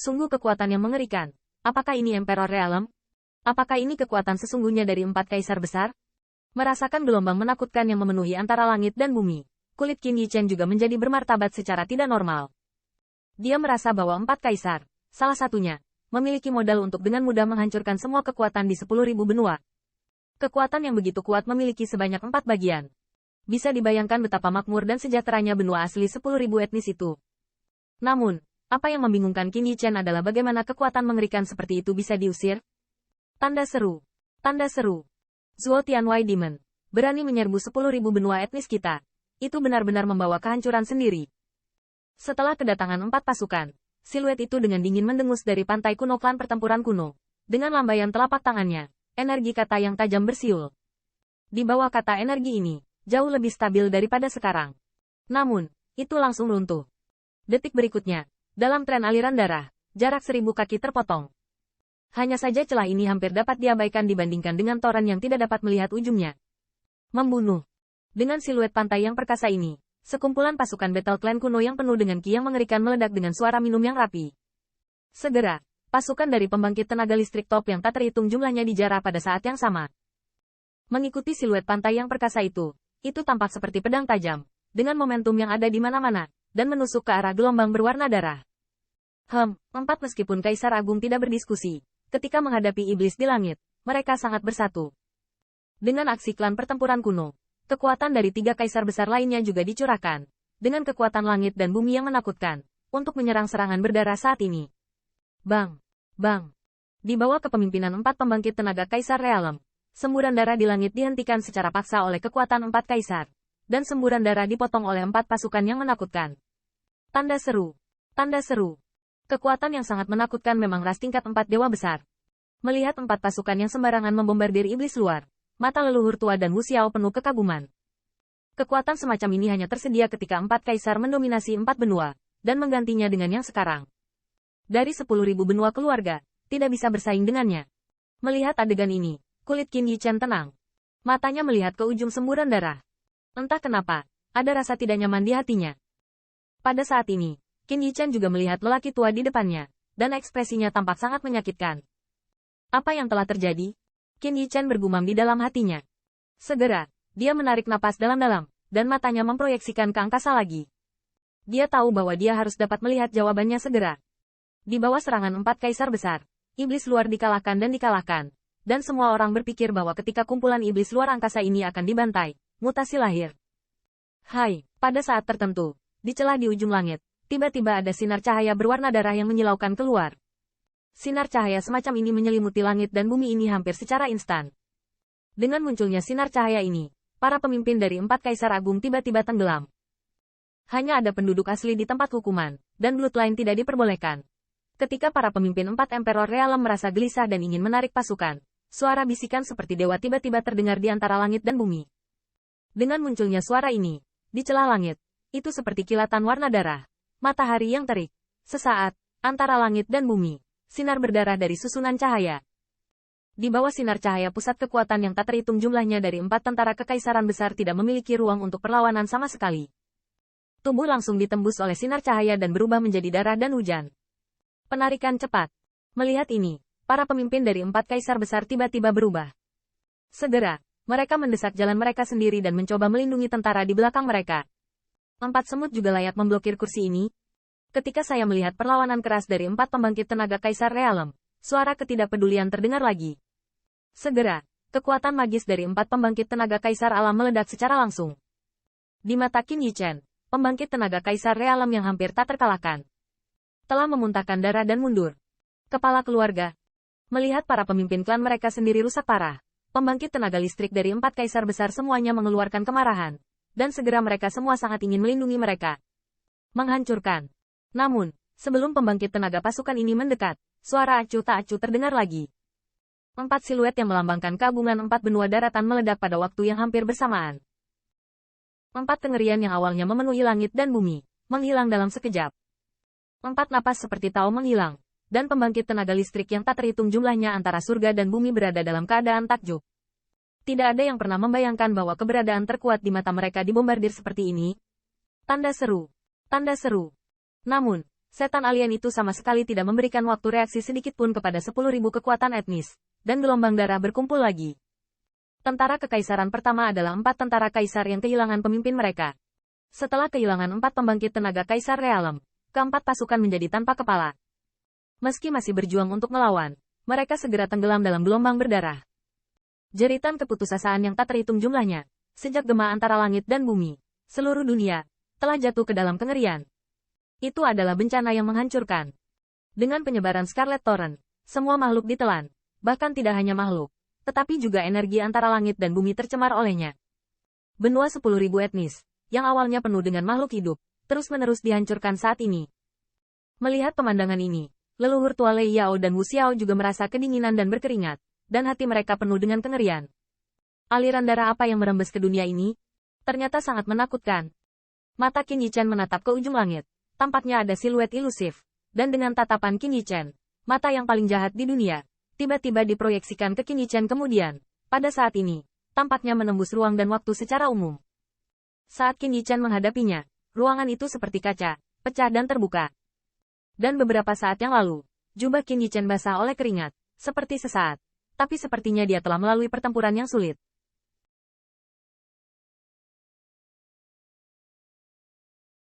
Sungguh kekuatan yang mengerikan. Apakah ini Emperor Realm? Apakah ini kekuatan sesungguhnya dari 4 kaisar besar? Merasakan gelombang menakutkan yang memenuhi antara langit dan bumi, kulit Qin Yichen juga menjadi bermartabat secara tidak normal. Dia merasa bahwa 4 kaisar, salah satunya, memiliki modal untuk dengan mudah menghancurkan semua kekuatan di 10.000 benua. Kekuatan yang begitu kuat memiliki sebanyak 4 bagian. Bisa dibayangkan betapa makmur dan sejahteranya benua asli 10.000 etnis itu. Namun, apa yang membingungkan Qin Yichen adalah bagaimana kekuatan mengerikan seperti itu bisa diusir? Tanda seru. Tanda seru. Zuo Tianwei Demon. Berani menyerbu 10.000 benua etnis kita. Itu benar-benar membawa kehancuran sendiri. Setelah kedatangan 4 pasukan, siluet itu dengan dingin mendengus dari pantai kuno klan pertempuran kuno. Dengan lambaian telapak tangannya, energi kata yang tajam bersiul. Di bawah kata energi ini, jauh lebih stabil daripada sekarang. Namun, itu langsung runtuh. Detik berikutnya, dalam tren aliran darah, jarak 1000 kaki terpotong. Hanya saja celah ini hampir dapat diabaikan dibandingkan dengan toren yang tidak dapat melihat ujungnya. Membunuh. Dengan siluet pantai yang perkasa ini, sekumpulan pasukan Battle Clan kuno yang penuh dengan ki yang mengerikan meledak dengan suara minum yang rapi. Segera, pasukan dari pembangkit tenaga listrik top yang tak terhitung jumlahnya dijarah pada saat yang sama. Mengikuti siluet pantai yang perkasa itu tampak seperti pedang tajam, dengan momentum yang ada di mana-mana, dan menusuk ke arah gelombang berwarna darah. Meskipun Kaisar Agung tidak berdiskusi, ketika menghadapi iblis di langit, mereka sangat bersatu. Dengan aksi klan pertempuran kuno, kekuatan dari 3 kaisar besar lainnya juga dicurahkan, dengan kekuatan langit dan bumi yang menakutkan, untuk menyerang serangan berdarah saat ini. Bang! Bang! Di bawah kepemimpinan 4 pembangkit tenaga Kaisar Realm, semburan darah di langit dihentikan secara paksa oleh kekuatan 4 kaisar, dan semburan darah dipotong oleh 4 pasukan yang menakutkan. Tanda seru. Tanda seru. Kekuatan yang sangat menakutkan memang ras tingkat 4 dewa besar. Melihat 4 pasukan yang sembarangan membombardir iblis luar, mata leluhur tua dan Wu Xiao penuh kekaguman. Kekuatan semacam ini hanya tersedia ketika 4 kaisar mendominasi 4 benua, dan menggantinya dengan yang sekarang. Dari 10.000 benua keluarga, tidak bisa bersaing dengannya. Melihat adegan ini, kulit Qin Yichen tenang. Matanya melihat ke ujung semburan darah. Entah kenapa, ada rasa tidak nyaman di hatinya. Pada saat ini, Qin Yichen juga melihat lelaki tua di depannya, dan ekspresinya tampak sangat menyakitkan. Apa yang telah terjadi? Qin Yichen bergumam di dalam hatinya. Segera, dia menarik napas dalam-dalam, dan matanya memproyeksikan ke angkasa lagi. Dia tahu bahwa dia harus dapat melihat jawabannya segera. Di bawah serangan 4 kaisar besar, iblis luar dikalahkan, dan semua orang berpikir bahwa ketika kumpulan iblis luar angkasa ini akan dibantai, mutasi lahir. Pada saat tertentu, di celah di ujung langit, tiba-tiba ada sinar cahaya berwarna darah yang menyilaukan keluar. Sinar cahaya semacam ini menyelimuti langit dan bumi ini hampir secara instan. Dengan munculnya sinar cahaya ini, para pemimpin dari 4 kaisar agung tiba-tiba tenggelam. Hanya ada penduduk asli di tempat hukuman, dan bloodline tidak diperbolehkan. Ketika para pemimpin 4 Emperor Realm merasa gelisah dan ingin menarik pasukan, suara bisikan seperti dewa tiba-tiba terdengar di antara langit dan bumi. Dengan munculnya suara ini, di celah langit, itu seperti kilatan warna darah. Matahari yang terik. Sesaat, antara langit dan bumi, sinar berdarah dari susunan cahaya. Di bawah sinar cahaya pusat kekuatan yang tak terhitung jumlahnya dari 4 tentara kekaisaran besar tidak memiliki ruang untuk perlawanan sama sekali. Tubuh langsung ditembus oleh sinar cahaya dan berubah menjadi darah dan hujan. Penarikan cepat. Melihat ini, para pemimpin dari 4 kaisar besar tiba-tiba berubah. Segera, mereka mendesak jalan mereka sendiri dan mencoba melindungi tentara di belakang mereka. 4 semut juga layak memblokir kursi ini. Ketika saya melihat perlawanan keras dari 4 pembangkit tenaga Kaisar Realm, suara ketidakpedulian terdengar lagi. Segera, kekuatan magis dari 4 pembangkit tenaga Kaisar Alam meledak secara langsung. Di mata Qin Yichen, pembangkit tenaga Kaisar Realm yang hampir tak terkalahkan, telah memuntahkan darah dan mundur. Kepala keluarga. Melihat para pemimpin klan mereka sendiri rusak parah, pembangkit tenaga listrik dari 4 kaisar besar semuanya mengeluarkan kemarahan. Dan segera mereka semua sangat ingin melindungi mereka. Menghancurkan. Namun, sebelum pembangkit tenaga pasukan ini mendekat, suara acuh tak acuh terdengar lagi. 4 siluet yang melambangkan keagungan 4 benua daratan meledak pada waktu yang hampir bersamaan. 4 kengerian yang awalnya memenuhi langit dan bumi, menghilang dalam sekejap. 4 napas seperti tahu menghilang, dan pembangkit tenaga listrik yang tak terhitung jumlahnya antara surga dan bumi berada dalam keadaan takjub. Tidak ada yang pernah membayangkan bahwa keberadaan terkuat di mata mereka dibombardir seperti ini. Tanda seru. Tanda seru. Namun, Setan alien itu sama sekali tidak memberikan waktu reaksi sedikit pun kepada 10.000 kekuatan etnis, dan gelombang darah berkumpul lagi. Tentara Kekaisaran pertama adalah 4 tentara kaisar yang kehilangan pemimpin mereka. Setelah kehilangan 4 pembangkit tenaga Kaisar Realem, keempat pasukan menjadi tanpa kepala. Meski masih berjuang untuk melawan, mereka segera tenggelam dalam gelombang berdarah. Jeritan keputusasaan yang tak terhitung jumlahnya, sejak gema antara langit dan bumi, seluruh dunia, telah jatuh ke dalam kengerian. Itu adalah bencana yang menghancurkan. Dengan penyebaran Scarlet Torrent, semua makhluk ditelan, bahkan tidak hanya makhluk, tetapi juga energi antara langit dan bumi tercemar olehnya. Benua 10.000 etnis, yang awalnya penuh dengan makhluk hidup, terus-menerus dihancurkan saat ini. Melihat pemandangan ini, leluhur tua Lei Yao dan Wu Xiao juga merasa kedinginan dan berkeringat, dan hati mereka penuh dengan kengerian. Aliran darah apa yang merembes ke dunia ini? Ternyata sangat menakutkan. Mata Qin Yichen menatap ke ujung langit. Tampaknya ada siluet ilusif. Dan dengan tatapan Qin Yichen, mata yang paling jahat di dunia, tiba-tiba diproyeksikan ke Qin Yichen kemudian. Pada saat ini, tampaknya menembus ruang dan waktu secara umum. Saat Qin Yichen menghadapinya, ruangan itu seperti kaca, pecah dan terbuka. Dan beberapa saat yang lalu, jubah Qin Yichen basah oleh keringat, seperti sesaat. Tapi sepertinya dia telah melalui pertempuran yang sulit.